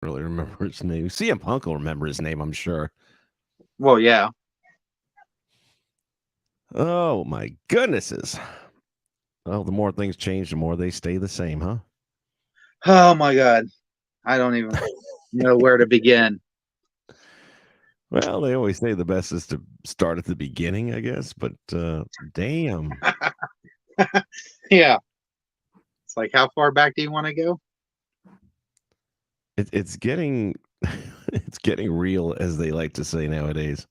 really remember his name. CM Punk will remember his name, I'm sure. Well, yeah. Oh my goodnesses. Well, the more things change, the more they stay the same, huh? Oh my God. I don't even know where to begin. Well, they always say the best is to start at the beginning, I guess, but damn. Yeah. It's like, how far back do you want to go? It's getting it's getting real, as they like to say nowadays.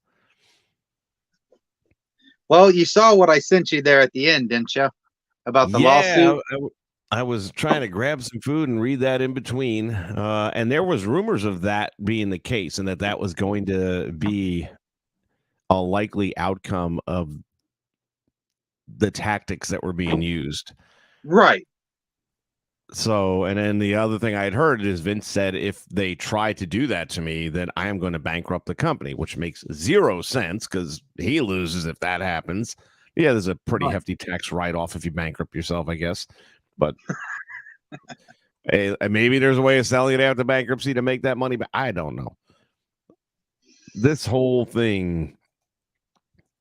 Well, you saw what I sent you there at the end, didn't you? About the Yeah, lawsuit? I was trying to grab some food and read that in between, and there was rumors of that being the case, and that was going to be a likely outcome of the tactics that were being used. Right. So, and then the other thing I had heard is Vince said if they try to do that to me, then I am going to bankrupt the company, which makes zero sense because he loses if that happens. Yeah, there's a pretty Right. hefty tax write off if you bankrupt yourself, I guess. But hey, maybe there's a way of selling it after bankruptcy to make that money, but I don't know. This whole thing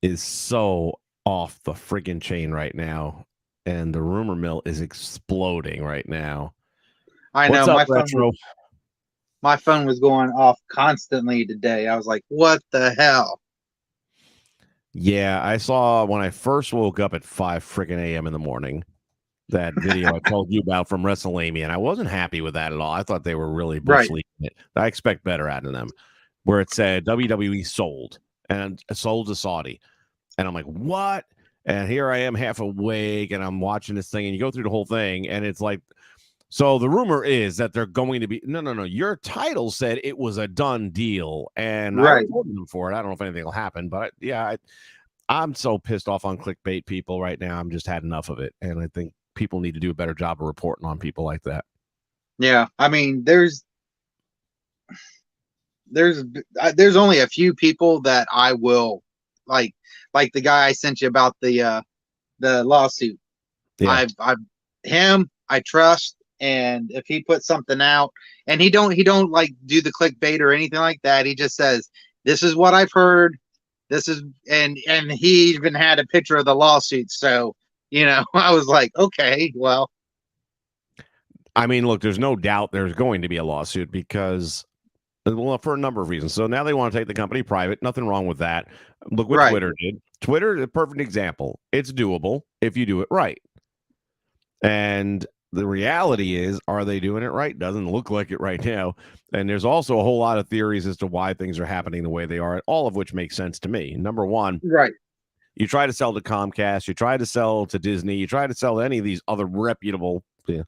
is so off the friggin' chain right now, and the rumor mill is exploding right now. I What's know up, Retro? my phone was going off constantly today. I was like, what the hell? Yeah, I saw when I first woke up at 5 freaking a.m. in the morning that video I told you about from WrestleMania, and I wasn't happy with that at all. I thought they were really bush Right. leaguing it. I expect better out of them, where it said WWE sold and sold to Saudi. And I'm like, what? And here I am half awake and I'm watching this thing, and you go through the whole thing, and it's like, so the rumor is that they're going to be no. Your title said it was a done deal, and I Right. reported them for it. I don't know if anything will happen, but yeah, I'm so pissed off on clickbait people right now. I'm just had enough of it, and I think people need to do a better job of reporting on people like that. Yeah. I mean, there's there's only a few people that I will like like the guy I sent you about the lawsuit. Yeah, I've him I trust, and if he puts something out, and he don't like do the clickbait or anything like that. He just says, this is what I've heard. This is, and he even had a picture of the lawsuit. So, I was like, okay, well, I mean, look, there's no doubt there's going to be a lawsuit because, well, for a number of reasons. So now they want to take the company private. Nothing wrong with that. Look what right, Twitter did. Twitter is a perfect example. It's doable if you do it right. And the reality is, are they doing it right? Doesn't look like it right now. And there's also a whole lot of theories as to why things are happening the way they are, all of which makes sense to me. Number one, right, you try to sell to Comcast, you try to sell to Disney, you try to sell to any of these other reputable, yeah,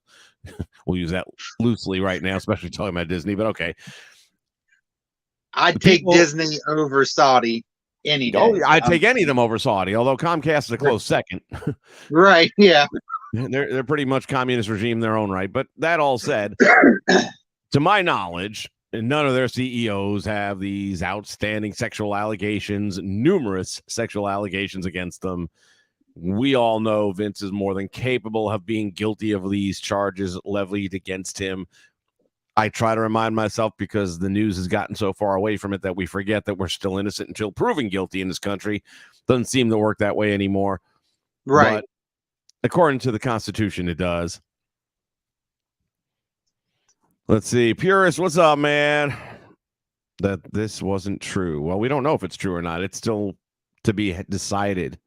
we'll use that loosely right now, especially talking about Disney, but okay. I'd The take people, Disney over Saudi any oh, day. yeah, I'd take any of them over Saudi, although Comcast is a Right, close second. right, yeah, They're pretty much communist regime in their own right. But that all said, to my knowledge, none of their CEOs have these outstanding sexual allegations, numerous sexual allegations against them. We all know Vince is more than capable of being guilty of these charges levied against him. I try to remind myself because the news has gotten so far away from it that we forget that we're still innocent until proven guilty in this country. Doesn't seem to work that way anymore. right. But according to the Constitution, it does. Let's see. Purist, what's up, man? That this wasn't true. Well, we don't know if it's true or not. It's still to be decided.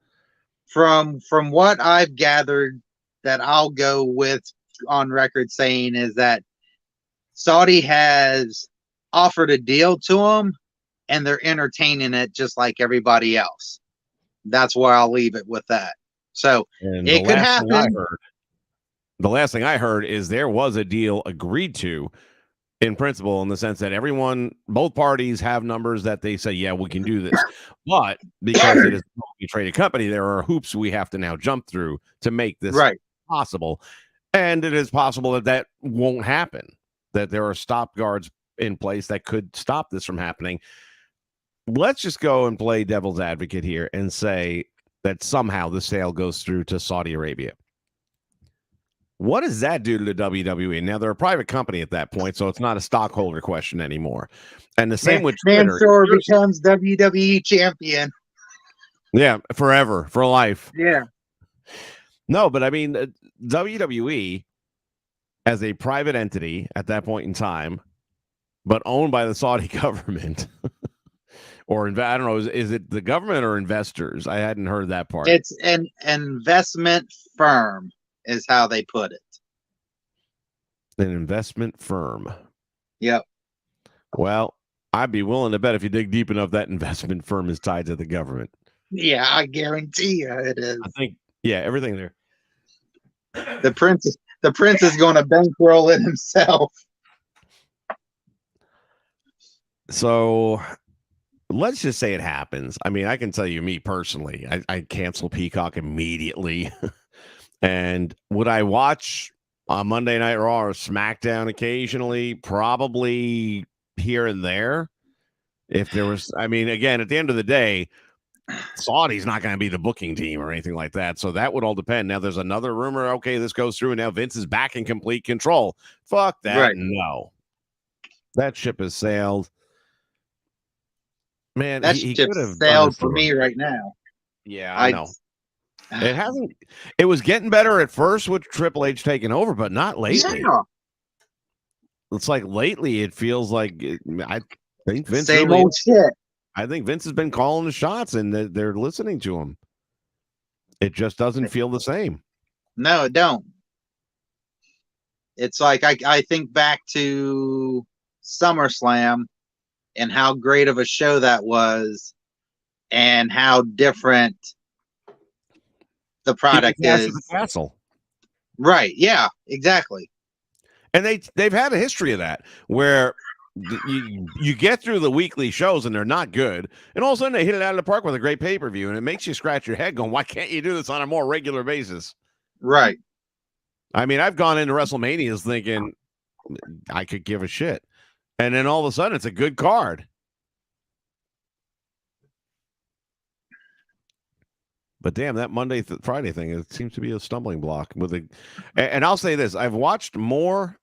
From what I've gathered, that I'll go with on record saying is that Saudi has offered a deal to them, and they're entertaining it just like everybody else. That's where I'll leave it with that. So And it could happen. the last thing I heard is there was a deal agreed to in principle, in the sense that everyone, both parties have numbers that they say, yeah, we can do this. But because it is a publicly traded company, there are hoops we have to now jump through to make this Right. possible. And it is possible that that won't happen, that there are stop guards in place that could stop this from happening. Let's just go and play devil's advocate here and say that somehow the sale goes through to Saudi Arabia. What does that do to the WWE? Now they're a private company at that point, so it's not a stockholder question anymore. And the same with Twitter. Mansoor becomes WWE champion. Yeah, forever, for life. Yeah. No, but I mean, WWE as a private entity at that point in time, but owned by the Saudi government, or I don't know, is it the government or investors? I hadn't heard that part. It's an investment firm, is how they put it. An investment firm. Yep. Well, I'd be willing to bet if you dig deep enough, that investment firm is tied to the government. Yeah, I guarantee you it is. I think, yeah, everything there. The prince is going to bankroll it himself. So let's just say it happens. I mean, I can tell you, me personally, I cancel Peacock immediately. And would I watch on Monday Night Raw or SmackDown occasionally? Probably here and there. If there was, I mean, again, at the end of the day, Saudi's not going to be the booking team or anything like that. So that would all depend. Now there's another rumor. Okay, this goes through and now Vince is back in complete control. Fuck that. Right. No. That ship has sailed. Man, that he ship could have sailed for me right now. Yeah, I know. It hasn't. It was getting better at first with Triple H taking over, but not lately. Yeah. It's like lately it feels like I think Vince Same really, old shit. I think Vince has been calling the shots and they're listening to him. It just doesn't feel the same. No, it don't. It's like I think back to SummerSlam and how great of a show that was and how different the product is. The castle. Right. Yeah, exactly. And they've had a history of that where you get through the weekly shows and they're not good, and all of a sudden they hit it out of the park with a great pay-per-view, and it makes you scratch your head going, why can't you do this on a more regular basis? Right. I mean, I've gone into WrestleManias thinking I could give a shit, and then all of a sudden it's a good card. But damn, that Monday Friday thing, it seems to be a stumbling block with a. And I'll say this: I've watched more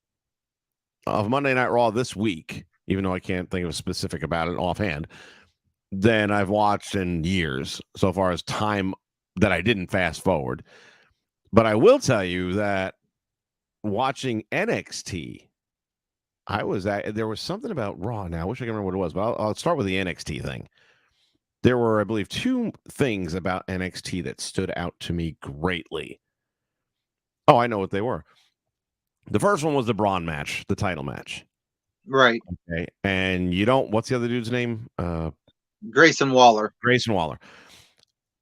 of Monday Night Raw this week, even though I can't think of a specific about it offhand, than I've watched in years so far as time that I didn't fast forward. But I will tell you that watching NXT, there was something about Raw. Now I wish I could remember what it was, but I'll start with the NXT thing. There were, I believe, two things about NXT that stood out to me greatly. Oh, I know what they were. The first one was the Braun match, the title match. Right. Okay. And what's the other dude's name? Grayson Waller. Grayson Waller.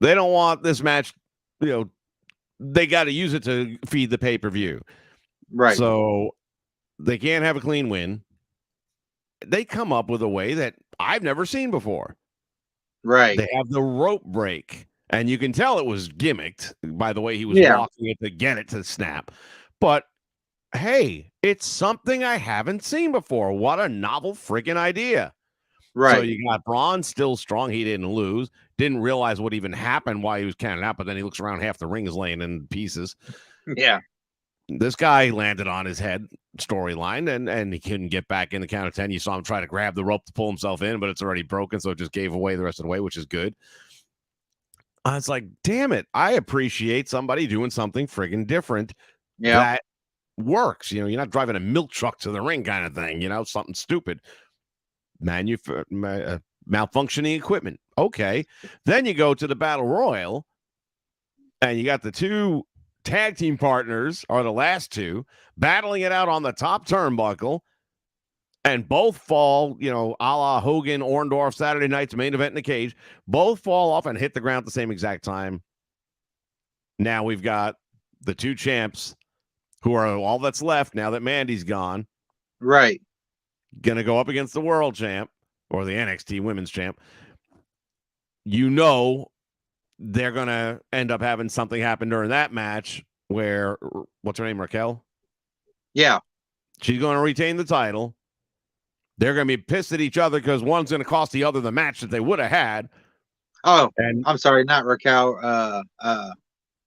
They don't want this match, they got to use it to feed the pay-per-view. Right. So they can't have a clean win. They come up with a way that I've never seen before. Right. They have the rope break, and you can tell it was gimmicked by the way he was walking it to get it to snap. But hey, it's something I haven't seen before. What a novel freaking idea. Right. So you got Braun still strong. He didn't lose. Didn't realize what even happened while he was counted out, but then he looks around, half the ring is laying in pieces. Yeah. This guy landed on his head storyline, and he couldn't get back in the count of 10. You saw him try to grab the rope to pull himself in, but it's already broken, so it just gave away the rest of the way, which is good. I was like, damn it. I appreciate somebody doing something friggin' different that works. You're not driving a milk truck to the ring kind of thing, something stupid. Malfunctioning equipment. Okay. Then you go to the Battle Royal, and you got the two tag team partners, or the last two, battling it out on the top turnbuckle, and both fall, a la Hogan, Orndorff, Saturday night's main event in the cage. Both fall off and hit the ground at the same exact time. Now we've got the two champs who are all that's left now that Mandy's gone. Right. Gonna go up against the world champ or the NXT women's champ. They're going to end up having something happen during that match where, what's her name, Raquel? Yeah. She's going to retain the title. They're going to be pissed at each other because one's going to cost the other the match that they would have had. Oh, and I'm sorry, not Raquel.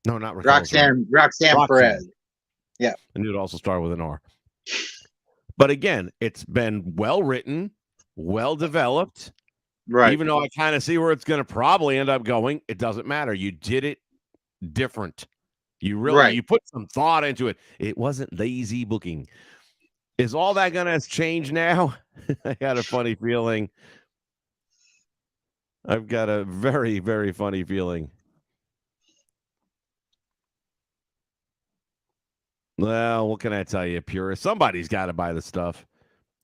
No, not Raquel. Roxanne Perez. Yeah. And it would also start with an R. But again, it's been well written, well developed. Right. Even though I kind of see where it's going to probably end up going, it doesn't matter. You did it different. You put some thought into it. It wasn't lazy booking. Is all that going to change now? I got a funny feeling. I've got a very, very funny feeling. Well, what can I tell you, purist? Somebody's got to buy the stuff.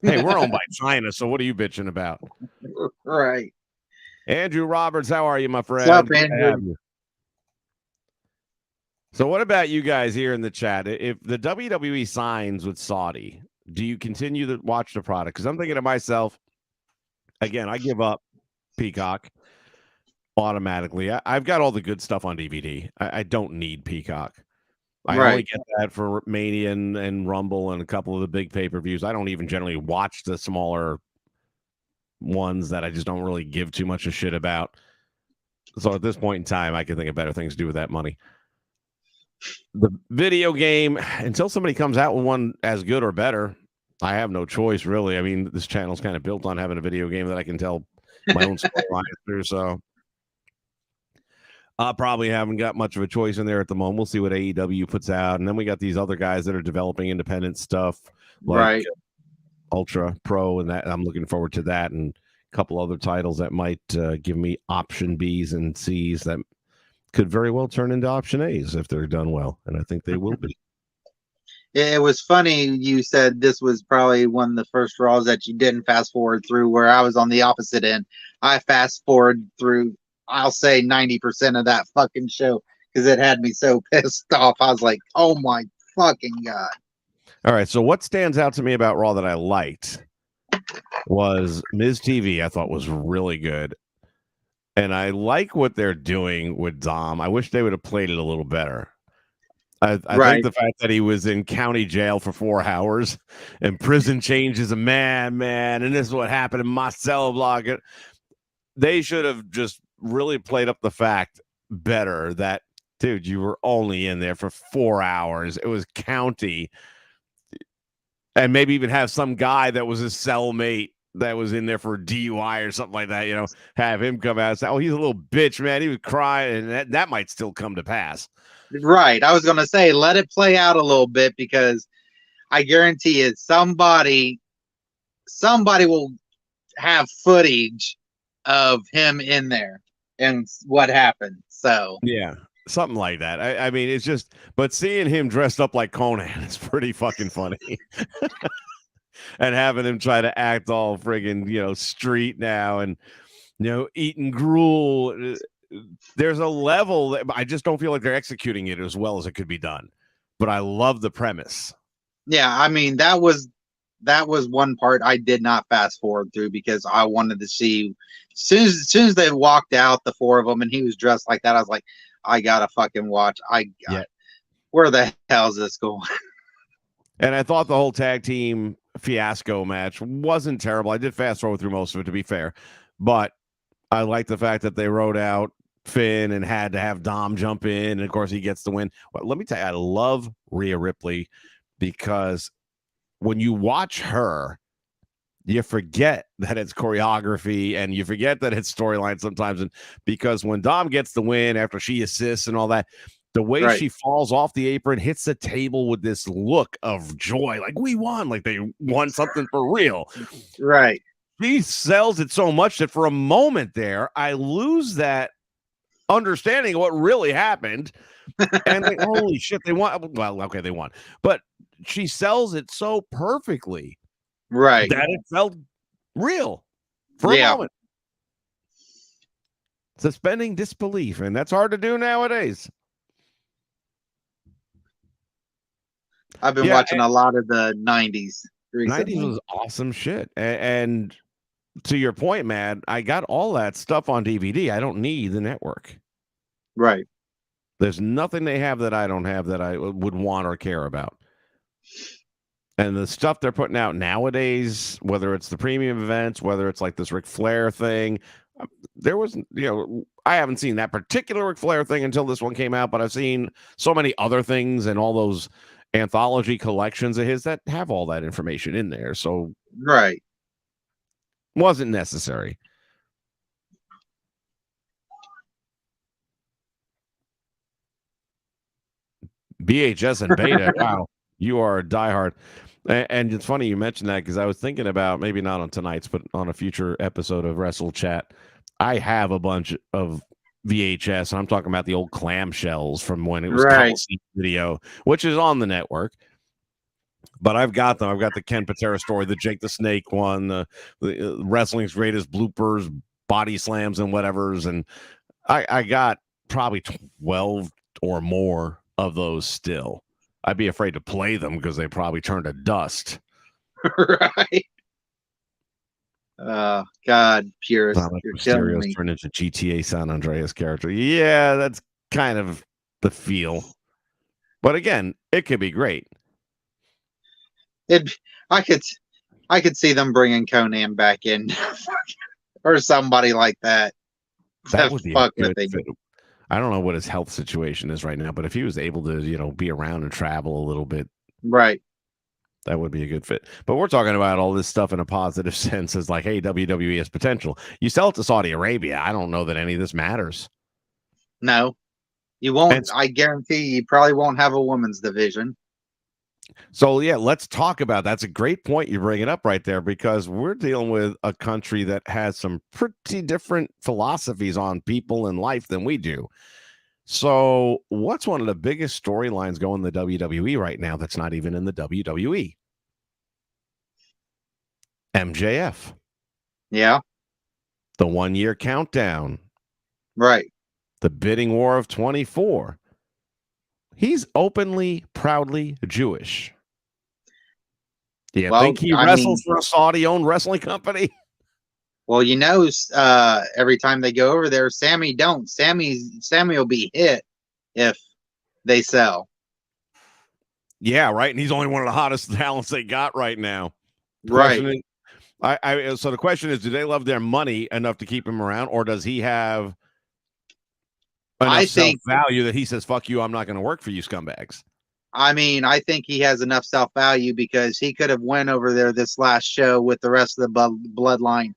Hey, we're owned by China, so what are you bitching about? Right. Andrew Roberts, how are you, my friend? What's up, Good to Andrew? have you. So what about you guys here in the chat? If the WWE signs with Saudi, do you continue to watch the product? Because I'm thinking to myself, again, I give up Peacock automatically. I've got all the good stuff on DVD. I don't need Peacock. I only get that for Mania and Rumble and a couple of the big pay-per-views. I don't even generally watch the smaller ones that I just don't really give too much a shit about. So at this point in time, I can think of better things to do with that money. The video game, until somebody comes out with one as good or better, I have no choice, really. I mean, this channel's kind of built on having a video game that I can tell my own storyline through, so I probably haven't got much of a choice in there at the moment. We'll see what AEW puts out, and then we got these other guys that are developing independent stuff, like Ultra Pro, and that I'm looking forward to that, and a couple other titles that might give me option Bs and Cs that could very well turn into option A's if they're done well, and I think they will be. It was funny you said this was probably one of the first Raws that you didn't fast forward through, where I was on the opposite end. I fast forward through, I'll say 90% of that fucking show because it had me so pissed off. I was like, oh my fucking God. All right, so what stands out to me about Raw that I liked was Miz TV. I thought was really good. And I like what they're doing with Dom. I wish they would have played it a little better. I think the fact that he was in county jail for 4 hours and prison changes a man, and this is what happened in my cell block. They should have just really played up the fact better that, dude, you were only in there for 4 hours. It was county. And maybe even have some guy that was his cellmate that was in there for DUI or something like that, have him come out and say, oh, he's a little bitch, man. He was crying, and that might still come to pass. Right. I was going to say, let it play out a little bit, because I guarantee you somebody will have footage of him in there and what happened. So, yeah, something like that. I mean, it's just, but seeing him dressed up like Conan is pretty fucking funny. And having him try to act all friggin', street now and, eating gruel. There's a level that I just don't feel like they're executing it as well as it could be done. But I love the premise. Yeah, I mean, that was one part I did not fast forward through because I wanted to see. As soon as they walked out, the 4 of them, and he was dressed like that, I was like, I gotta fucking watch. Where the hell is this going? And I thought the whole tag team fiasco match wasn't terrible. I did fast forward through most of it, to be fair, but I like the fact that they wrote out Finn and had to have Dom jump in, and of course he gets the win. But let me tell you, I love Rhea Ripley because when you watch her, you forget that it's choreography and you forget that it's storyline sometimes. And because when Dom gets the win after she assists and all that, the way she falls off the apron, hits the table with this look of joy, like we won, like they won something for real. Right. She sells it so much that for a moment there, I lose that understanding of what really happened. And like, holy shit, they won. Well, okay, they won. But she sells it so perfectly. Right. That it felt real for a moment. Suspending disbelief. And that's hard to do nowadays. I've been watching a lot of the 90s recently. 90s was awesome shit. And to your point, man, I got all that stuff on DVD. I don't need the network. Right. There's nothing they have that I don't have that I would want or care about. And the stuff they're putting out nowadays, whether it's the premium events, whether it's like this Ric Flair thing, there was, I haven't seen that particular Ric Flair thing until this one came out, but I've seen so many other things and all those anthology collections of his that have all that information in there. So Right. wasn't necessary. VHS and beta. Wow, you are a diehard. And it's funny you mentioned that because I was thinking about maybe not on tonight's, but on a future episode of WrestleChat. I have a bunch of VHS, and I'm talking about the old clamshells from when it was Right. Coliseum Video, which is on the network. But I've got them. I've got the Ken Patera story, the Jake the Snake one, the wrestling's greatest bloopers, body slams, and whatever's. And I got probably 12 or more of those still. I'd be afraid to play them because they probably turn to dust. Right. God, Purist, Not like you're killing Mysterio's me. turned into GTA San Andreas character. Yeah, that's kind of the feel. But again, it could be great. I could see them bringing Conan back in, or somebody like that. That would be a Fuck with good him. fit. I don't know what his health situation is right now, but if he was able to, be around and travel a little bit, Right. that would be a good fit. But we're talking about all this stuff in a positive sense as like, hey, WWE has potential. You sell it to Saudi Arabia. I don't know that any of this matters. No, you won't. And I guarantee you probably won't have a women's division. so, yeah, let's talk about that's a great point you bring it up right there because we're dealing with a country that has some pretty different philosophies on people and life than we do. So, what's one of the biggest storylines going in the WWE right now that's not even in the WWE? MJF, Yeah. the 1 year countdown, Right. the bidding war of 24. He's openly, proudly Jewish. Do you think he wrestles for a Saudi-owned wrestling company? Well, every time they go over there, Sammy will be hit if they sell. Yeah, right. And he's only one of the hottest talents they got right now. Right. So the question is, do they love their money enough to keep him around, or does he have enough self-value that he says, fuck you, I'm not going to work for you scumbags? I think he has enough self-value because he could have went over there this last show with the rest of the bloodline,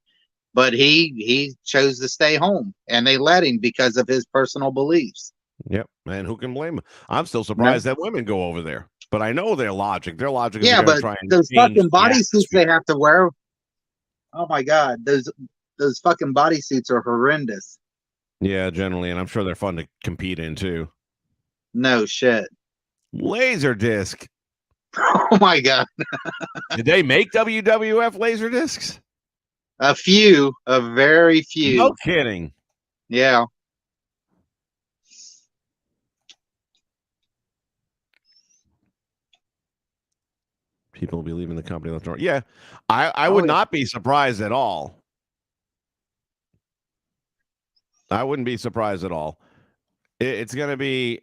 but he chose to stay home, and they let him because of his personal beliefs. Yep, and who can blame him? I'm still surprised that women go over there, but I know their logic. Their logic is but try and those fucking bodysuits they have to wear. Oh my god, those fucking bodysuits are horrendous. Yeah, generally, and I'm sure they're fun to compete in too. No shit. Laserdisc. Oh my god. Did they make WWF Laserdiscs? A very few. No kidding. Yeah. People will be leaving the company left and right. Yeah, I would not be surprised at all. I wouldn't be surprised at all. It's going to be.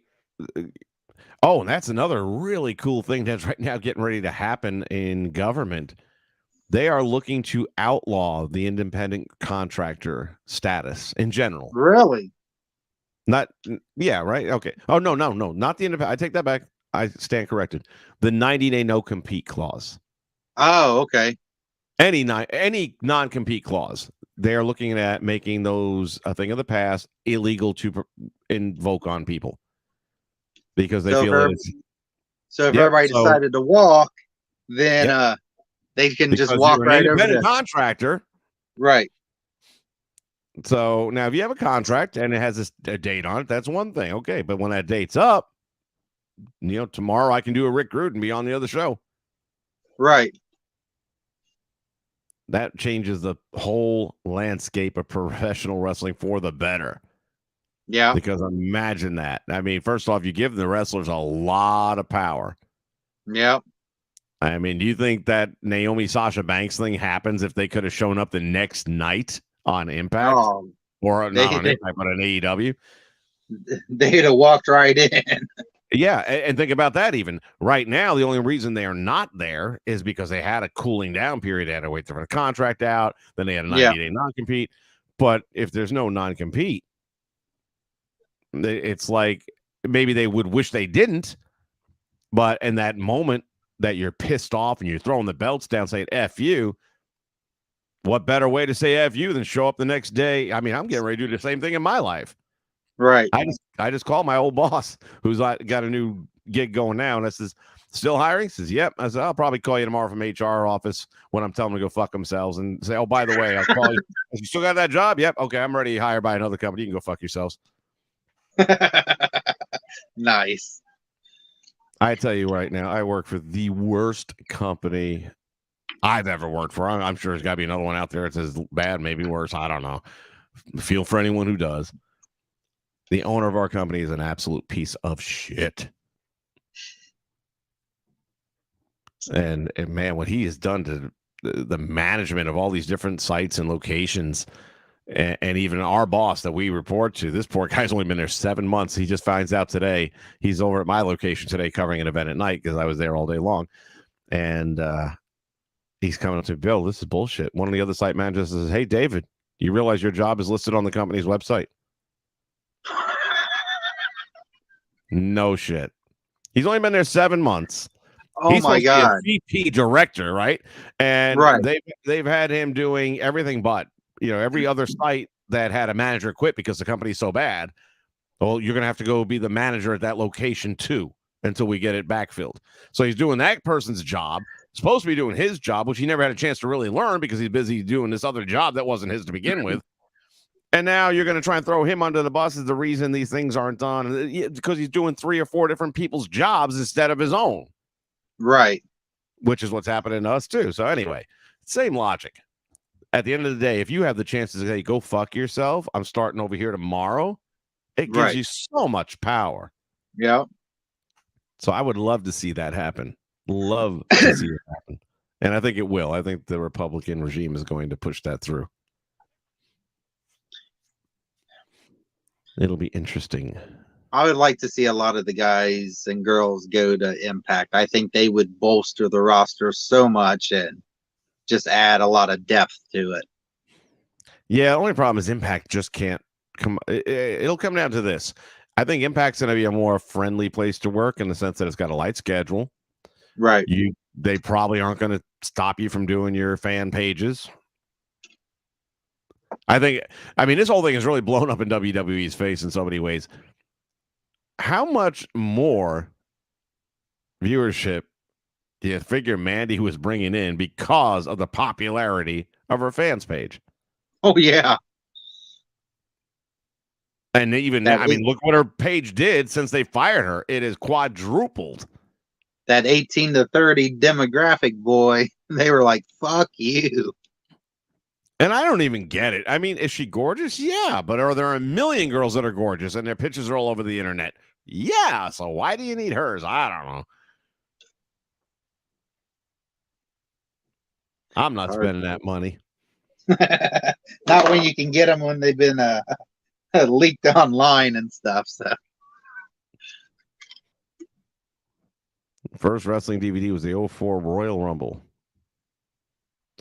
Oh, and that's another really cool thing that's right now getting ready to happen in government. They are looking to outlaw the independent contractor status in general. Really? Not, yeah, right? Okay. Oh, no, not the independent. I take that back. I stand corrected. The 90-day no-compete clause. Oh, okay. Any non-compete clause. They are looking at making those a thing of the past, illegal to invoke on people because they feel that it's. So if everybody decided to walk, then they can just walk right over there. Contractor, right? So now, if you have a contract and it has a date on it, that's one thing, okay. But when that date's up, tomorrow I can do a Rick Rude and be on the other show, right? That changes the whole landscape of professional wrestling for the better. Yeah. Because imagine that. I mean, first off, you give the wrestlers a lot of power. Yeah. I mean, do you think that Naomi Sasha Banks thing happens if they could have shown up the next night on Impact? Or not on Impact, but on AEW? They'd have walked right in. Yeah, and think about that even. Right now, the only reason they are not there is because they had a cooling down period. They had to wait for the contract out. Then they had a 90-day non-compete. But if there's no non-compete, it's like maybe they would wish they didn't, But in that moment that you're pissed off and you're throwing the belts down saying F you, what better way to say F you than show up the next day? I mean, I'm getting ready to do the same thing in my life. Right. I just called my old boss who's got a new gig going now, and I says, still hiring? He says, yep. I said, I'll probably call you tomorrow from HR office when I'm telling them to go fuck themselves and say, oh, by the way, I'll call you. You still got that job? Yep. Okay, I'm ready to hire by another company. You can go fuck yourselves. Nice. I tell you right now, I work for the worst company I've ever worked for. I'm sure there's got to be another one out there that's as bad, maybe worse. I don't know. Feel for anyone who does. The owner of our company is an absolute piece of shit. And man, what he has done to the management of all these different sites and locations, and even our boss that we report to, this poor guy's only been there 7 months. He just finds out today he's over at my location today covering an event at night because I was there all day long. And he's coming up to Bill, this is bullshit. One of the other site managers says, hey, David, you realize your job is listed on the company's website? No shit. He's only been there 7 months. Oh He's my God. VP director, right? And Right. they've had him doing everything but, every other site that had a manager quit because the company's so bad. Well, you're going to have to go be the manager at that location too until we get it backfilled. So he's doing that person's job, supposed to be doing his job, which he never had a chance to really learn because he's busy doing this other job that wasn't his to begin with. And now you're going to try and throw him under the bus as the reason these things aren't done because he's doing 3 or 4 different people's jobs instead of his own. Right. Which is what's happening to us too. So anyway, same logic. At the end of the day, if you have the chance to say, go fuck yourself, I'm starting over here tomorrow, it gives you so much power. Yeah. So I would love to see that happen. Love to see it happen. And I think it will. I think the Republican regime is going to push that through. It'll be interesting. I would like to see a lot of the guys and girls go to Impact. I think they would bolster the roster so much and just add a lot of depth to it. Yeah, the only problem is Impact just can't come. It'll come down to this. I think Impact's going to be a more friendly place to work in the sense that it's got a light schedule. Right. They probably aren't going to stop you from doing your fan pages. I mean, this whole thing is really blown up in WWE's face in so many ways. How much more viewership do you figure Mandy was bringing in because of the popularity of her fans page? Oh, yeah. And even now, I mean, look what her page did since they fired her. It is quadrupled. That 18 to 30 demographic, boy, they were like, fuck you. And I don't even get it. I mean, is she gorgeous? Yeah. But are there a million girls that are gorgeous and their pictures are all over the internet? Yeah. So why do you need hers? I don't know. I'm not spending that money. Not when you can get them when they've been leaked online and stuff. So first wrestling DVD was the 2004 Royal Rumble.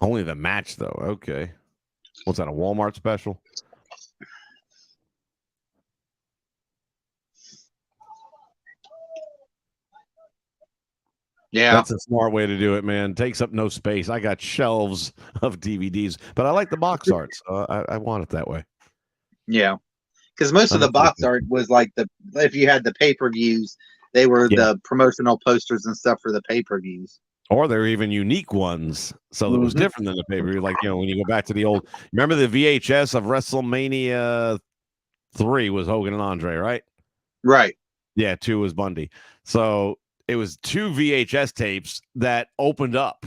Only the match, though. Okay. What's that, a Walmart special? Yeah. That's a smart way to do it, man. Takes up no space. I got shelves of DVDs, but I like the box art, so I want it that way. Yeah. Because most of the box art was like if you had the pay-per-views, they were the promotional posters and stuff for the pay-per-views. Or they're even unique ones. So that was different than the pay-per-view. Like, when you go back to the old, remember the VHS of WrestleMania 3 was Hogan and Andre, right? Right. Yeah, 2 was Bundy. So it was 2 VHS tapes that opened up.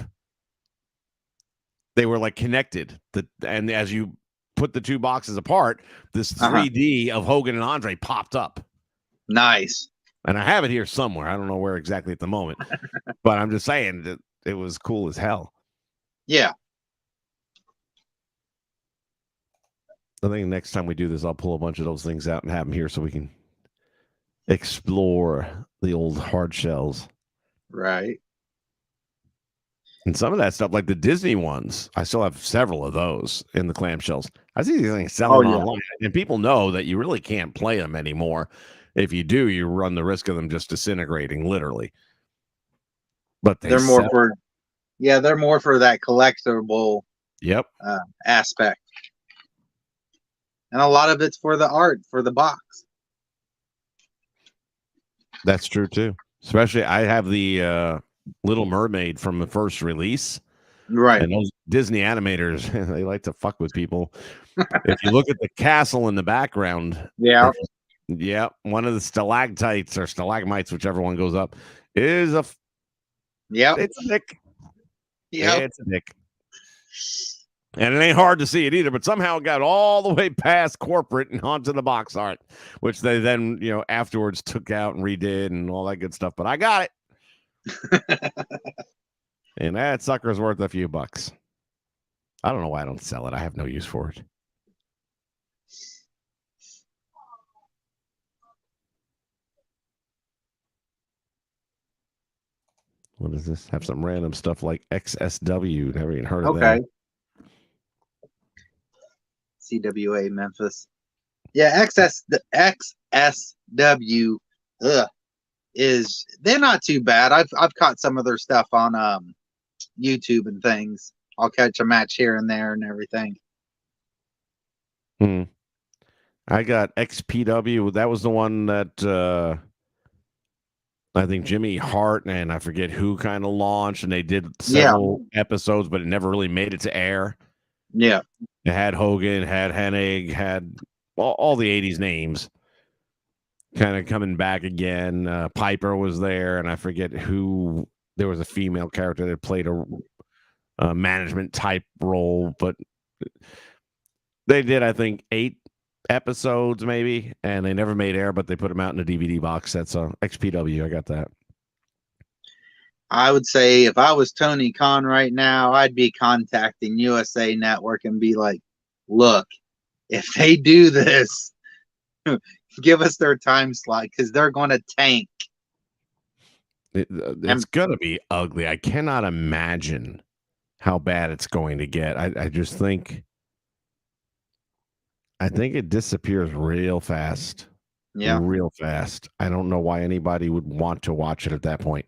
They were like connected. And as you put the 2 boxes apart, this 3D of Hogan and Andre popped up. Nice. And I have it here somewhere. I don't know where exactly at the moment, but I'm just saying that it was cool as hell. Yeah. I think next time we do this, I'll pull a bunch of those things out and have them here so we can explore the old hard shells. Right. And some of that stuff, like the Disney ones, I still have several of those in the clamshells. I see these things selling online, and people know that you really can't play them anymore. If you do, you run the risk of them just disintegrating, literally. but they're more for they're more for that collectible aspect, and a lot of it's for the art for the box. That's true too. Especially, I have the Little Mermaid from the first release. Right. And those Disney animators, they like to fuck with people. If you look at the castle in the background, Yeah. One of the stalactites or stalagmites, whichever one goes up, is it's a dick. Yeah. It's a dick. And it ain't hard to see it either, but somehow it got all the way past corporate and onto the box art, which they then, afterwards took out and redid and all that good stuff. But I got it. And that sucker's worth a few bucks. I don't know why I don't sell it. I have no use for it. What is this? Have some random stuff like XSW. Never even heard of that. CWA Memphis. Yeah, XSW is they're not too bad. I've caught some of their stuff on YouTube and things. I'll catch a match here and there and everything. I got XPW. That was the one that I think Jimmy Hart and I forget who kind of launched, and they did several episodes, but it never really made it to air. Yeah. It had Hogan, had Hennig, had all the 80s names kind of coming back again. Piper was there, and I forget who. There was a female character that played a management type role, but they did, I think, 8 episodes maybe, and they never made air, but they put them out in a DVD box set. So XPW, I got that. I would say if I was Tony Khan right now, I'd be contacting USA Network and be like, look, if they do this, give us their time slot because they're going to tank. It's going to be ugly. I cannot imagine how bad it's going to get. I just think it disappears real fast. Yeah. Real fast. I don't know why anybody would want to watch it at that point.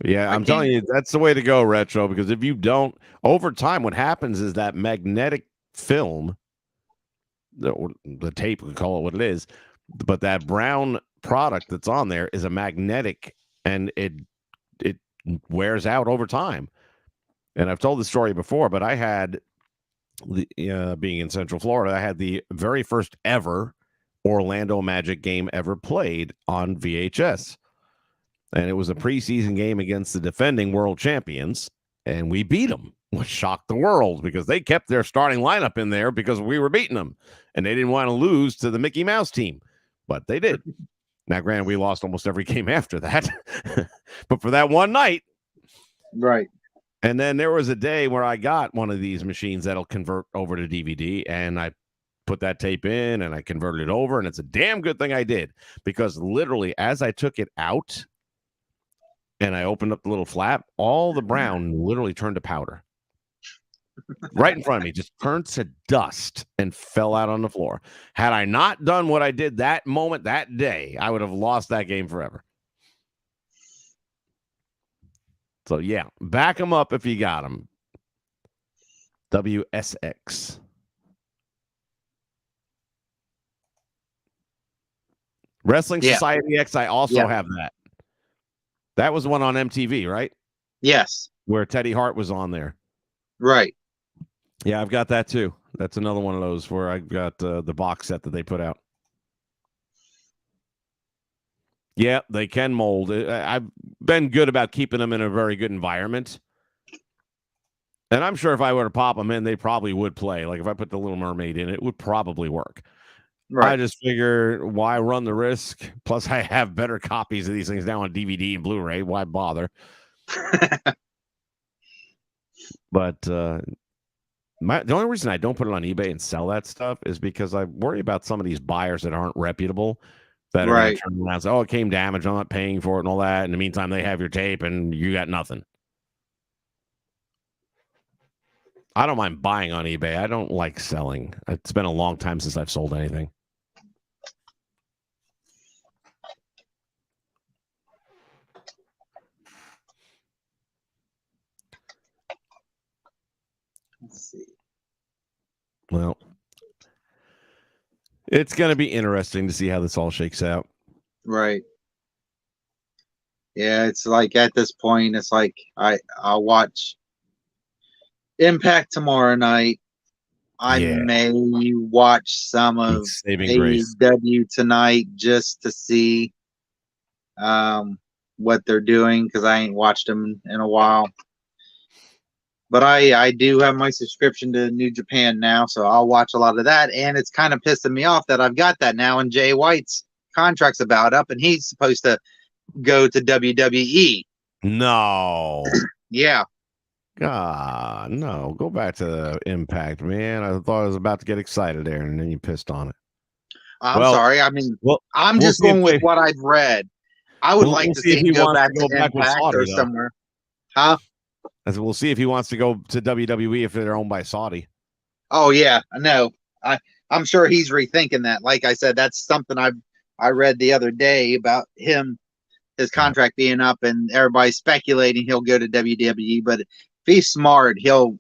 Yeah, I'm telling you, that's the way to go, Retro, because if you don't, over time, what happens is that magnetic film, the tape, we call it what it is, but that brown product that's on there is a magnetic, and it wears out over time. And I've told the story before, but I had, being in Central Florida, I had the very first ever Orlando Magic game ever played on VHS. And it was a preseason game against the defending world champions, and we beat them, which shocked the world because they kept their starting lineup in there because we were beating them, and they didn't want to lose to the Mickey Mouse team, but they did. Now, granted, we lost almost every game after that, but for that one night. Right. And then there was a day where I got one of these machines that'll convert over to DVD, and I put that tape in, and I converted it over, and it's a damn good thing I did, because literally as I took it out, and I opened up the little flap, all the brown literally turned to powder. Right in front of me, just turned to dust and fell out on the floor. Had I not done what I did that moment, that day, I would have lost that game forever. So, yeah, back them up if you got them. WSX. Wrestling Society X, I also have that. That was one on MTV, right? Yes. Where Teddy Hart was on there. Right. Yeah, I've got that too. That's another one of those where I've got the box set that they put out. Yeah, they can mold. I've been good about keeping them in a very good environment. And I'm sure if I were to pop them in, they probably would play. Like if I put the Little Mermaid in, it would probably work. Right. I just figure, why run the risk? Plus, I have better copies of these things now on DVD and Blu-ray. Why bother? But the only reason I don't put it on eBay and sell that stuff is because I worry about some of these buyers that aren't reputable that are going to turn around and say, oh, it came damaged, I'm not paying for it and all that. In the meantime, they have your tape and you got nothing. I don't mind buying on eBay. I don't like selling. It's been a long time since I've sold anything. Let's see. Well, it's going to be interesting to see how this all shakes out. Right. Yeah, it's like at this point, it's like I'll watch Impact tomorrow night. I Yeah. may watch some of Saving grace. AEW tonight just to see what they're doing because I ain't watched them in a while. But I do have my subscription to New Japan now, so I'll watch a lot of that. And it's kind of pissing me off that I've got that now, and Jay White's contract's about up, and he's supposed to go to WWE. No. Yeah. God, no. Go back to the Impact, man. I thought I was about to get excited there, and then you pissed on it. I'm sorry. I mean, I'm just going with what I've read. I would like to see him go back to Impact or somewhere. Huh? We'll see if he wants to go to WWE if they're owned by Saudi. Oh yeah, no, I'm sure he's rethinking that. Like I said, that's something I read the other day about him, his contract being up, and everybody speculating he'll go to WWE. But if he's smart, he'll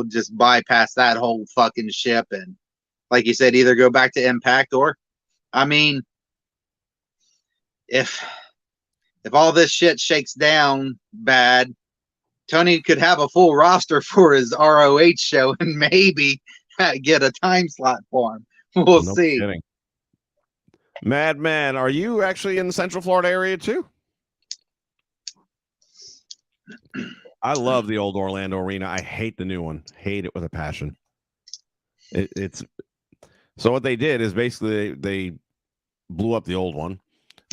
just bypass that whole fucking ship and, like you said, either go back to Impact or, I mean, if all this shit shakes down bad, Tony could have a full roster for his ROH show and maybe get a time slot for him. We'll see. Kidding. Madman, are you actually in the Central Florida area too? I love the old Orlando Arena. I hate the new one. Hate it with a passion. It's so what they did is basically they blew up the old one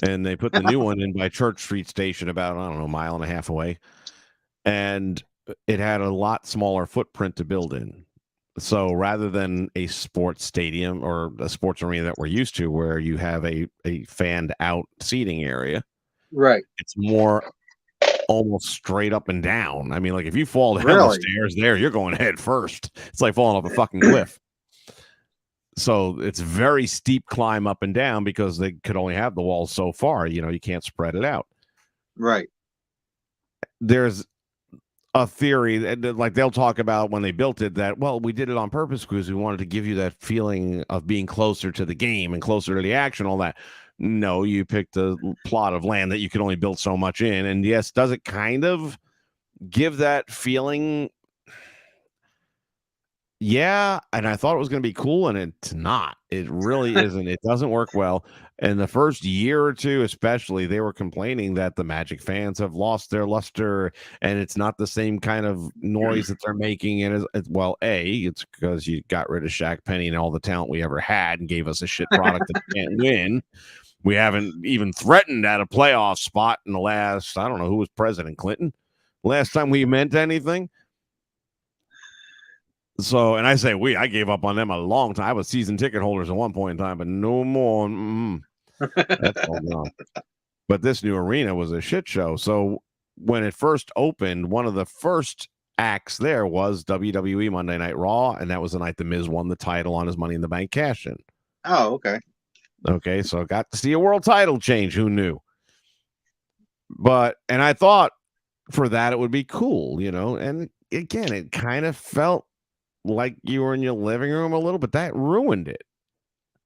and they put the new one in by Church Street Station about, I don't know, a mile and a half away. And it had a lot smaller footprint to build in. So rather than a sports stadium or a sports arena that we're used to, where you have a fanned out seating area, right? It's more almost straight up and down. I mean, like if you fall down the stairs there, you're going head first. It's like falling off a fucking cliff. So it's very steep climb up and down because they could only have the walls so far. You know, you can't spread it out. Right. There's a theory that, like, they'll talk about when they built it that, well, we did it on purpose because we wanted to give you that feeling of being closer to the game and closer to the action, all that. No, you picked a plot of land that you could only build so much in. And yes, does it kind of give that feeling? Yeah, and I thought it was going to be cool, and it's not. It really isn't. It doesn't work well. And the first year or two, especially, they were complaining that the Magic fans have lost their luster, and it's not the same kind of noise that they're making. And well, it's because you got rid of Shaq Penny and all the talent we ever had, and gave us a shit product that can't win. We haven't even threatened at a playoff spot in the last, I don't know who was President Clinton. Last time we meant anything. So, and I say I gave up on them a long time. I was season ticket holders at one point in time, but no more. That's all gone. But this new arena was a shit show. So when it first opened, one of the first acts there was WWE Monday Night Raw, and that was the night The Miz won the title on his Money in the Bank cash-in. Oh, okay. Okay, so got to see a world title change. Who knew? And I thought for that it would be cool, you know. And again, it kind of felt like you were in your living room a little, but that ruined it.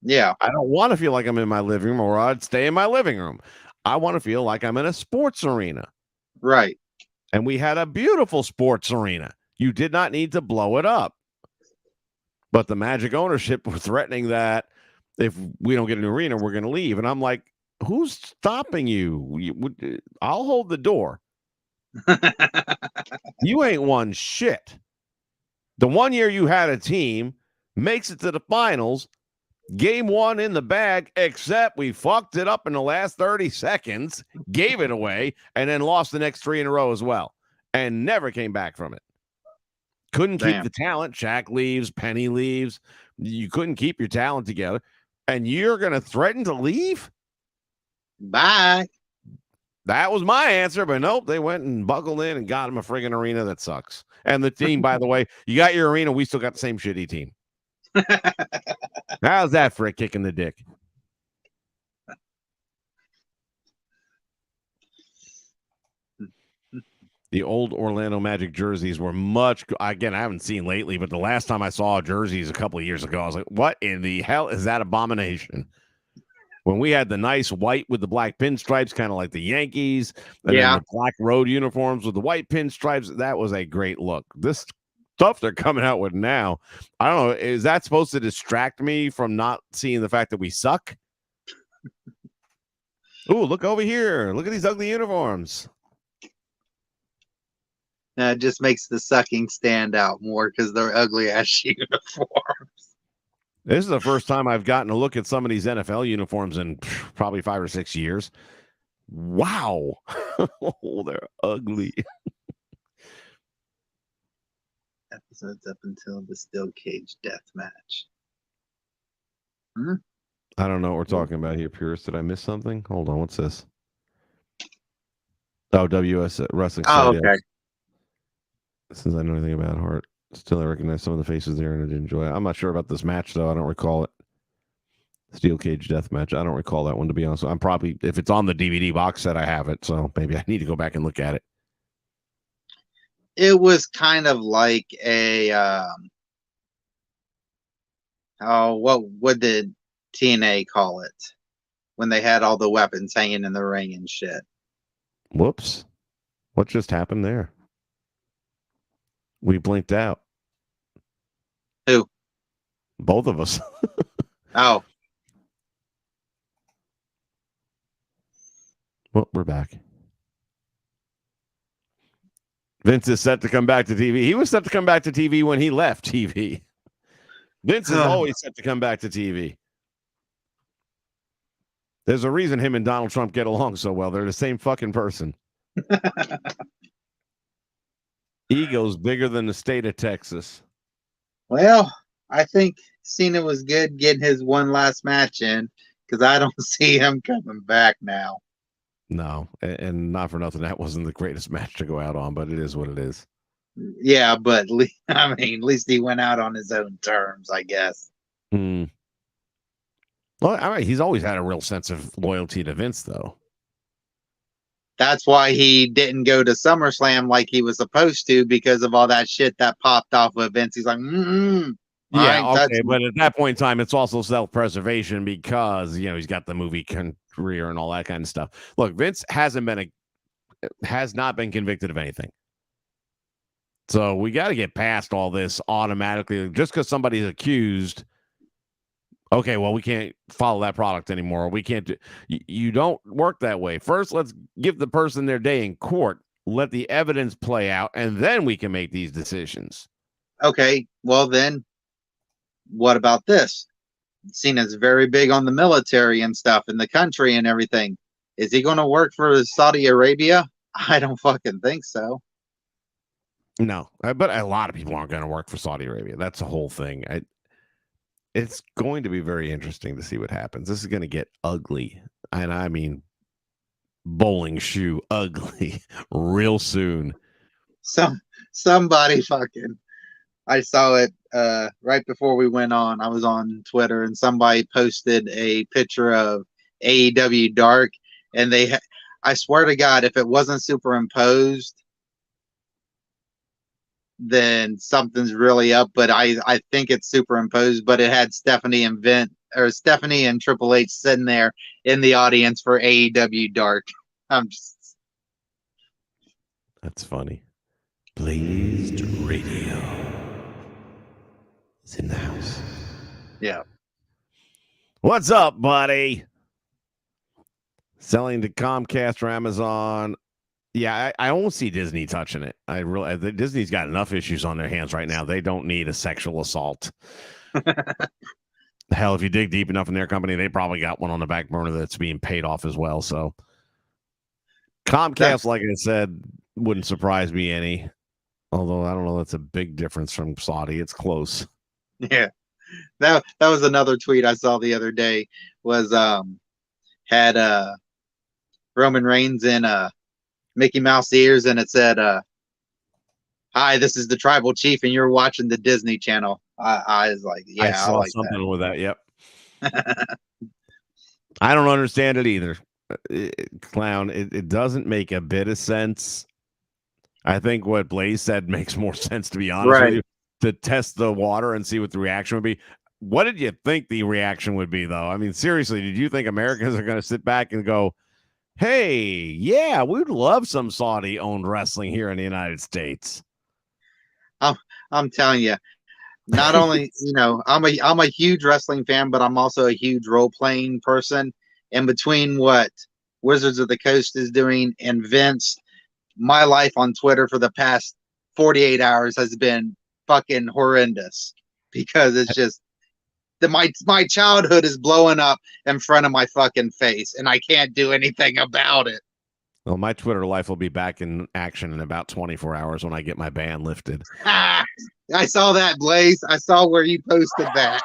Yeah. I don't want to feel like I'm in my living room, or I'd stay in my living room. I want to feel like I'm in a sports arena. Right. And we had a beautiful sports arena. You did not need to blow it up. But the Magic ownership were threatening that if we don't get an arena, we're going to leave. And I'm like, who's stopping you? I'll hold the door. You ain't won shit. The 1 year you had a team, makes it to the finals, game one in the bag, except we fucked it up in the last 30 seconds, gave it away, and then lost the next 3 in a row as well, and never came back from it. Couldn't keep the talent. Shaq leaves, Penny leaves. You couldn't keep your talent together, and you're going to threaten to leave? Bye. That was my answer, but nope, they went and buckled in and got him a friggin' arena that sucks. And the team, by the way, you got your arena, we still got the same shitty team. How's that for a kick in the dick? The old Orlando Magic jerseys were much. Again, I haven't seen lately, but the last time I saw jerseys a couple of years ago, I was like, "What in the hell is that abomination?" When we had the nice white with the black pinstripes, kind of like the Yankees, and then the black road uniforms with the white pinstripes, that was a great look. This stuff they're coming out with now, I don't know. Is that supposed to distract me from not seeing the fact that we suck? Ooh, look over here. Look at these ugly uniforms. It just makes the sucking stand out more because they're ugly ass uniforms. This is the first time I've gotten a look at some of these NFL uniforms in probably 5 or 6 years. Wow. Oh, they're ugly. Episodes up until the steel cage death match. I don't know what we're talking about here, Pierce. Did I miss something? Hold on. What's this? Oh, WS Wrestling. Oh, okay. Since I know anything about Hart, still I recognize some of the faces there and I did enjoy it. I'm not sure about this match, though. I don't recall it. Steel cage death match. I don't recall that one, to be honest. I'm probably, if it's on the DVD box set, I have it. So maybe I need to go back and look at it. It was kind of like a what did TNA call it when they had all the weapons hanging in the ring and shit? Whoops. What just happened there? We blinked out. Who? Both of us. Oh. Well, we're back. Vince is set to come back to TV. He was set to come back to TV when he left TV. Vince is always set to come back to TV. There's a reason him and Donald Trump get along so well. They're the same fucking person. Ego's bigger than the state of Texas. Well, I think Cena was good getting his one last match in because I don't see him coming back now. No, and not for nothing, that wasn't the greatest match to go out on, but it is what it is. Yeah, but I mean, at least he went out on his own terms, I guess. Well, all right, he's always had a real sense of loyalty to Vince, though. That's why he didn't go to SummerSlam like he was supposed to because of all that shit that popped off with Vince. He's like, yeah, right, okay, but at that point in time, it's also self-preservation because he's got the movie career and all that kind of stuff. Look, Vince has not been convicted of anything, so we got to get past all this automatically. Just because somebody's accused, okay, well, we can't follow that product anymore. We can't do. You don't work that way. First, let's give the person their day in court. Let the evidence play out, and then we can make these decisions. Okay, well then, what about this? Cena's very big on the military and stuff in the country and everything. Is he going to work for Saudi Arabia? I don't fucking think so. No, but a lot of people aren't going to work for Saudi Arabia. That's the whole thing. It's going to be very interesting to see what happens. This is going to get ugly. And I mean, bowling shoe ugly real soon. Somebody fucking, I saw it right before we went on. I was on Twitter and somebody posted a picture of AEW Dark and I swear to God, if it wasn't superimposed, then something's really up. But I think it's superimposed. But it had Stephanie and Triple H sitting there in the audience for AEW Dark. That's funny. Blazed Radio is in the house. Yeah. What's up, buddy? Selling to Comcast or Amazon. Yeah, I won't see Disney touching it. Disney's got enough issues on their hands right now. They don't need a sexual assault. Hell, if you dig deep enough in their company, they probably got one on the back burner that's being paid off as well. So Comcast, like I said, wouldn't surprise me any. Although I don't know, that's a big difference from Saudi. It's close. Yeah, that was another tweet I saw the other day. Was had Roman Reigns in Mickey Mouse ears, and it said, "Hi, this is the Tribal Chief, and you're watching the Disney Channel." I was like, "Yeah, I saw like something that. with that." Yep. I don't understand it either. Clown. It doesn't make a bit of sense. I think what Blaze said makes more sense, to be honest with Right. you, to test the water and see what the reaction would be. What did you think the reaction would be, though? I mean, seriously, did you think Americans are going to sit back and go, hey, yeah, we'd love some Saudi-owned wrestling here in the United States? I'm telling you, not only, I'm a huge wrestling fan, but I'm also a huge role playing person. And between what Wizards of the Coast is doing and Vince, my life on Twitter for the past 48 hours has been fucking horrendous because it's just my childhood is blowing up in front of my fucking face and I can't do anything about it. Well, my Twitter life will be back in action in about 24 hours when I get my ban lifted. I saw that, Blaze. I saw where you posted that.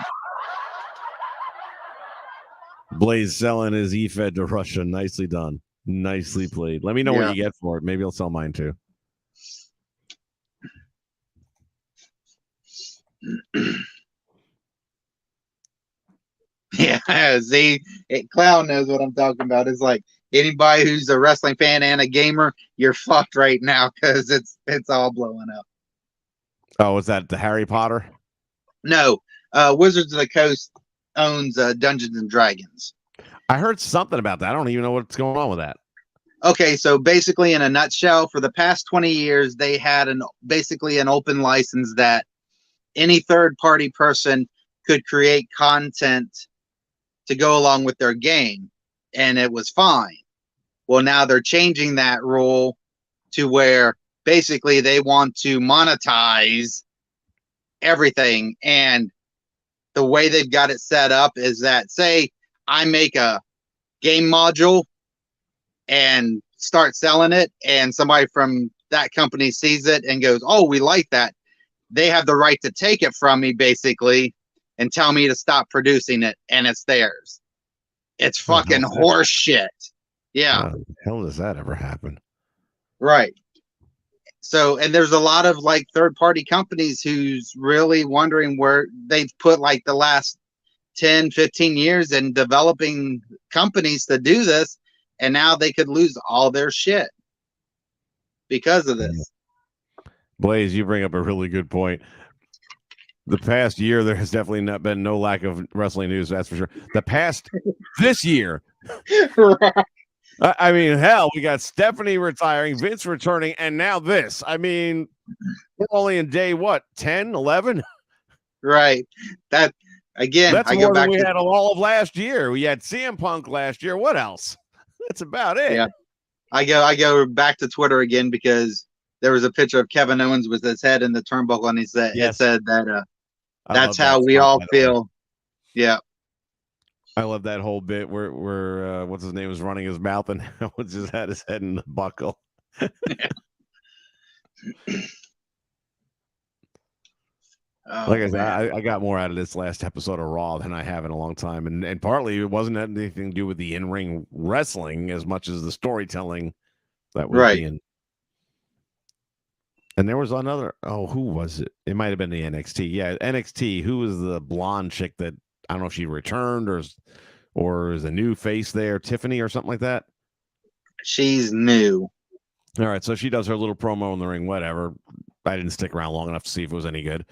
Blaze selling his eFed to Russia. Nicely done. Nicely played. Let me know what you get for it. Maybe I'll sell mine too. Yeah, see, Clown knows what I'm talking about. It's like anybody who's a wrestling fan and a gamer, you're fucked right now because it's all blowing up. Oh, was that the Harry Potter? No, Wizards of the Coast owns Dungeons and Dragons. I heard something about that. I don't even know what's going on with that. Okay, so basically, in a nutshell, for the past 20 years, they had basically an open license that any third-party person could create content to go along with their game, and it was fine. Well, now they're changing that rule to where basically they want to monetize everything. And the way they've got it set up is that, say, I make a game module and start selling it, and somebody from that company sees it and goes, oh, we like that. They have the right to take it from me, basically, and tell me to stop producing it, and it's theirs. It's fucking horse shit. Yeah. How the hell does that ever happen? Right. So, and there's a lot of like third-party companies who's really wondering where they've put like the last 10, 15 years in developing companies to do this, and now they could lose all their shit because of this. Blaze, you bring up a really good point. The past year, there has definitely not been no lack of wrestling news, that's for sure. This year, I mean, hell, we got Stephanie retiring, Vince returning, and now this. I mean, we're only in day, 10, 11? Right. That, again, that's more than we had all of last year. We had CM Punk last year. What else? That's about it. Yeah. I go back to Twitter again because there was a picture of Kevin Owens with his head in the turnbuckle, and it said that that's how we all feel. Yeah. I love that whole bit where what's his name was running his mouth and Owens just had his head in the buckle. Like I said, I got more out of this last episode of Raw than I have in a long time, and partly it wasn't anything to do with the in-ring wrestling as much as the storytelling that was being. And there was another. Oh, who was it? It might have been the NXT. Yeah, NXT. Who was the blonde chick that I don't know if she returned or is a new face there? Tiffany or something like that. She's new. All right, so she does her little promo in the ring. Whatever. I didn't stick around long enough to see if it was any good.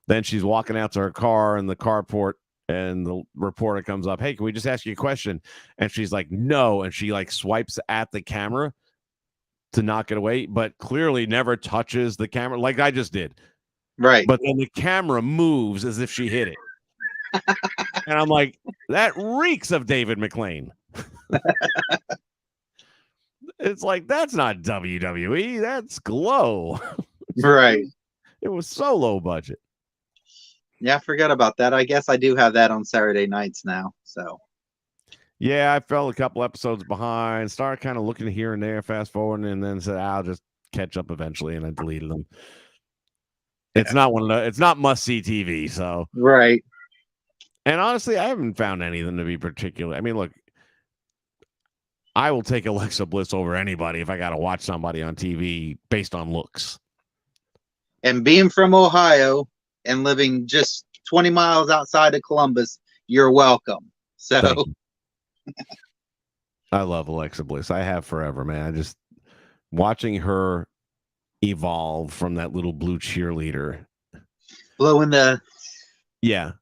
Then she's walking out to her car in the carport, and the reporter comes up. Hey, can we just ask you a question? And she's like, no. And she like swipes at the camera to knock it away, but clearly never touches the camera like I just did. Right. But then the camera moves as if she hit it. And I'm like, that reeks of David McLean. It's like, that's not WWE. That's Glow. Right. It was so low budget. Yeah, I forgot about that. I guess I do have that on Saturday nights now. So, yeah, I fell a couple episodes behind, started kind of looking here and there, fast forwarding, and then said, I'll just catch up eventually, and I deleted them. It's not must-see TV, so. Right. And honestly, I haven't found anything to be particular. I mean, look, I will take Alexa Bliss over anybody if I got to watch somebody on TV based on looks. And being from Ohio and living just 20 miles outside of Columbus, you're welcome. So I love Alexa Bliss. I have forever, man. I just watching her evolve from that little blue cheerleader. Blowing the Yeah.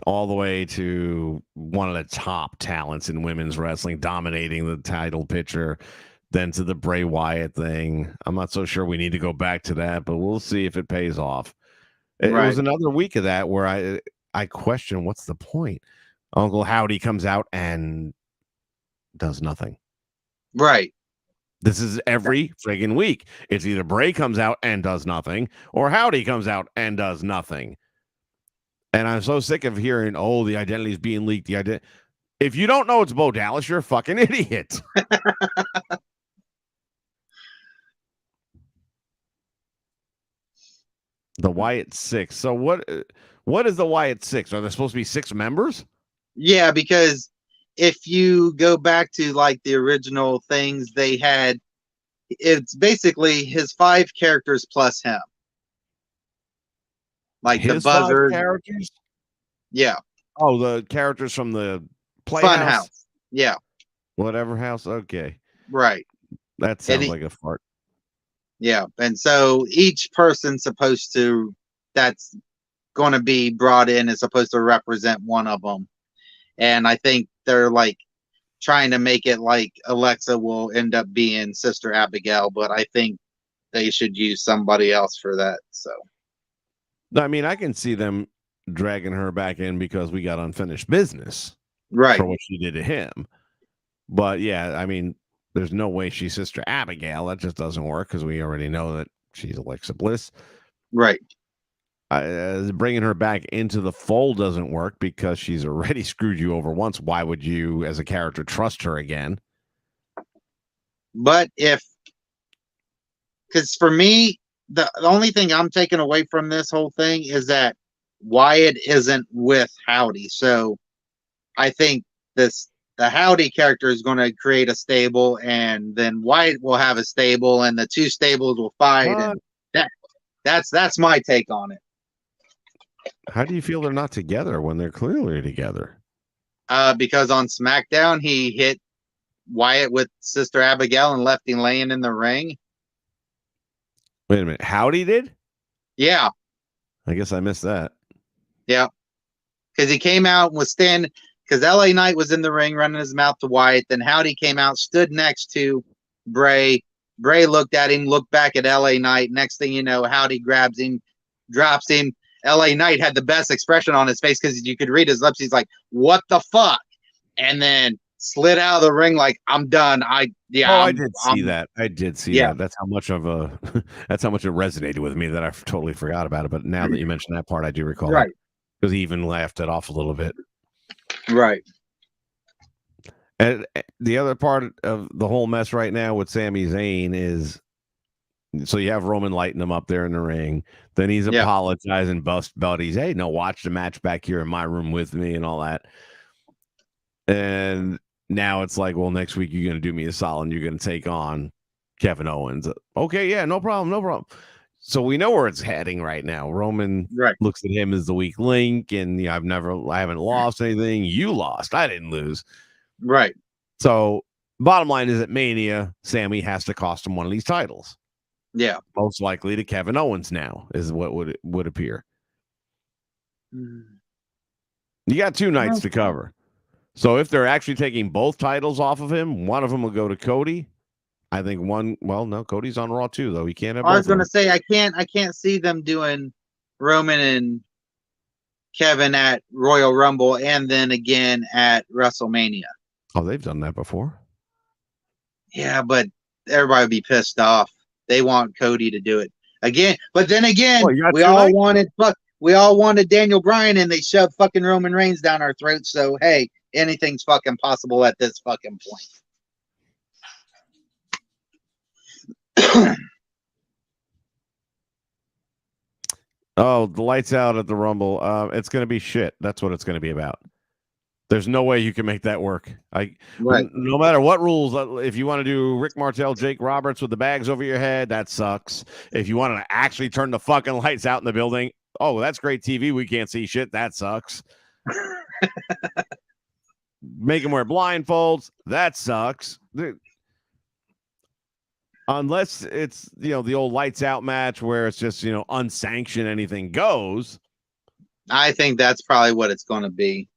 All the way to one of the top talents in women's wrestling, dominating the title picture, then to the Bray Wyatt thing. I'm not so sure we need to go back to that, but we'll see if it pays off. It was another week of that where I question what's the point. Uncle Howdy comes out and does nothing. Right. This is every friggin' week. It's either Bray comes out and does nothing, or Howdy comes out and does nothing. And I'm so sick of hearing, oh, the identity is being leaked. If you don't know it's Bo Dallas, you're a fucking idiot. The Wyatt Six. So what is the Wyatt Six? Are there supposed to be 6 members? Yeah, because if you go back to like the original things they had, it's basically his 5 characters plus him. Like his the Buzzard. 5 characters? Yeah. Oh, the characters from the Playhouse? Funhouse. Yeah. Whatever house. Okay. Right. That sounds like a fart. Yeah. And so each person's supposed to, that's going to be brought in, is supposed to represent one of them. And I think they're like trying to make it like Alexa will end up being Sister Abigail, but I think they should use somebody else for that. So, I mean, I can see them dragging her back in because we got unfinished business, right, for what she did to him. But yeah, I mean, there's no way she's Sister Abigail. That just doesn't work because we already know that she's Alexa Bliss. Right. Bringing her back into the fold doesn't work because she's already screwed you over once. Why would you, as a character, trust her again? But because for me, the only thing I'm taking away from this whole thing is that Wyatt isn't with Howdy. So I think the Howdy character is going to create a stable, and then Wyatt will have a stable, and the 2 stables will fight. And that's my take on it. How do you feel they're not together when they're clearly together? Because on SmackDown, he hit Wyatt with Sister Abigail and left him laying in the ring. Wait a minute. Howdy did? Yeah. I guess I missed that. Yeah. Because he came out and was standing, because LA Knight was in the ring running his mouth to Wyatt. Then Howdy came out, stood next to Bray. Bray looked at him, looked back at LA Knight. Next thing you know, Howdy grabs him, drops him. LA Knight had the best expression on his face because you could read his lips. He's like, "What the fuck?" And then slid out of the ring like, "I'm done." I did see that. I did see that. That's how much of that's how much it resonated with me that I totally forgot about it. But now that you mentioned that part, I do recall. Right. Because he even laughed it off a little bit. Right. And the other part of the whole mess right now with Sami Zayn is, so you have Roman lighting him up there in the ring. Then he's apologizing, bust buddies. Hey, no, watch the match back here in my room with me and all that. And now it's like, well, next week you're going to do me a solid and you're going to take on Kevin Owens. Okay, yeah, no problem, no problem. So we know where it's heading right now. Roman looks at him as the weak link, and I haven't lost anything. You lost. I didn't lose. Right. So bottom line is at Mania, Sammy has to cost him one of these titles. Yeah. Most likely to Kevin Owens now is what would appear. You got 2 nights to cover. So if they're actually taking both titles off of him, one of them will go to Cody. I think Cody's on Raw too, though. He can't have. I was going to say I can't see them doing Roman and Kevin at Royal Rumble and then again at WrestleMania. Oh, they've done that before. Yeah, but everybody would be pissed off. They want Cody to do it again. But then again, we all wanted Daniel Bryan, and they shoved fucking Roman Reigns down our throats. So hey, anything's fucking possible at this fucking point. Oh, the lights out at the Rumble. It's going to be shit. That's what it's going to be about. There's no way you can make that work. No matter what rules, if you want to do Rick Martel, Jake Roberts with the bags over your head, that sucks. If you want to actually turn the fucking lights out in the building, oh, that's great TV. We can't see shit. That sucks. Make them wear blindfolds. That sucks. Unless it's, the old lights out match where it's just, unsanctioned, anything goes. I think that's probably what it's going to be.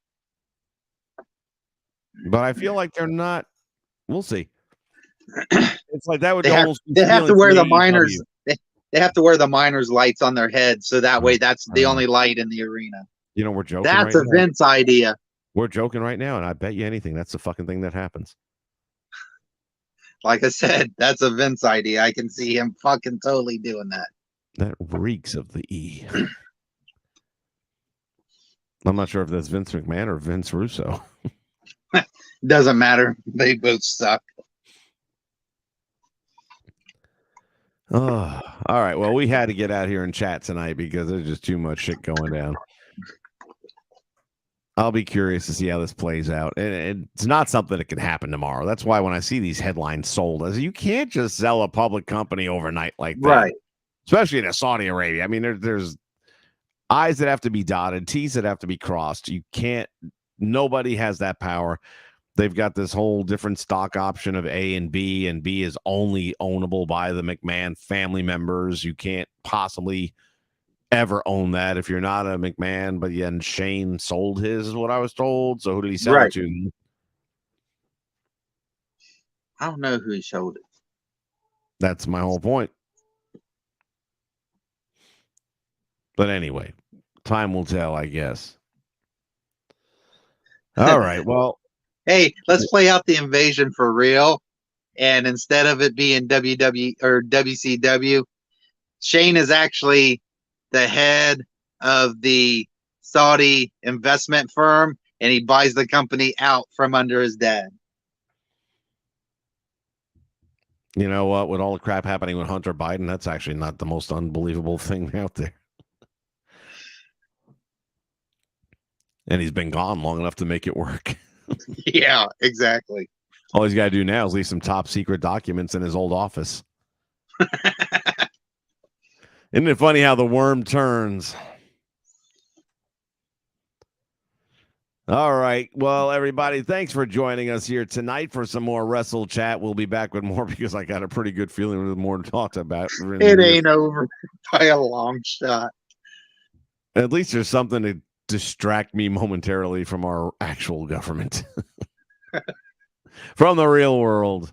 But I feel like they're not. We'll see. It's like that would They have, almost be they have to stealing wear from the AEW. miners. They have to wear the miners lights on their head, so that way that's the only light in the arena. We're joking. That's right a now. Vince idea. We're joking right now, and I bet you anything that's the fucking thing that happens. Like I said, that's a Vince idea. I can see him fucking totally doing that. That reeks of the E. I'm not sure if that's Vince McMahon or Vince Russo. Doesn't matter. They both suck. Oh, all right. Well, we had to get out here and chat tonight because there's just too much shit going down. I'll be curious to see how this plays out. And it's not something that can happen tomorrow. That's why when I see these headlines sold, as you can't just sell a public company overnight like that. Right. Especially in Saudi Arabia. I mean, there's I's that have to be dotted, T's that have to be crossed. You can't, nobody has that power. They've got this whole different stock option of A and B is only ownable by the McMahon family members. You can't possibly ever own that if you're not a McMahon, but then Shane sold his, is what I was told. So who did he sell it to? I don't know who he sold it. That's my whole point. But anyway, time will tell, I guess. All right. Well, hey, let's play out the invasion for real. And instead of it being WWE or WCW, Shane is actually the head of the Saudi investment firm, and he buys the company out from under his dad. You know what? With all the crap happening with Hunter Biden, that's actually not the most unbelievable thing out there. And he's been gone long enough to make it work. Yeah, exactly. All he's got to do now is leave some top secret documents in his old office. Isn't it funny how the worm turns? All right. Well, everybody, thanks for joining us here tonight for some more Wrestle Chat. We'll be back with more because I got a pretty good feeling there's more to talk about. It ain't over by a long shot. At least there's something to distract me momentarily from our actual government. From the real world.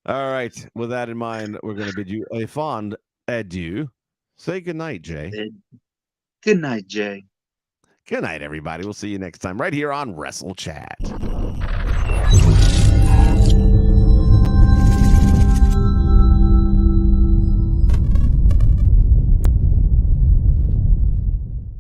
All right. With that in mind, we're going to bid you a fond adieu. Say good night, Jay. Good night, Jay. Good night, everybody. We'll see you next time right here on Wrestle Chat.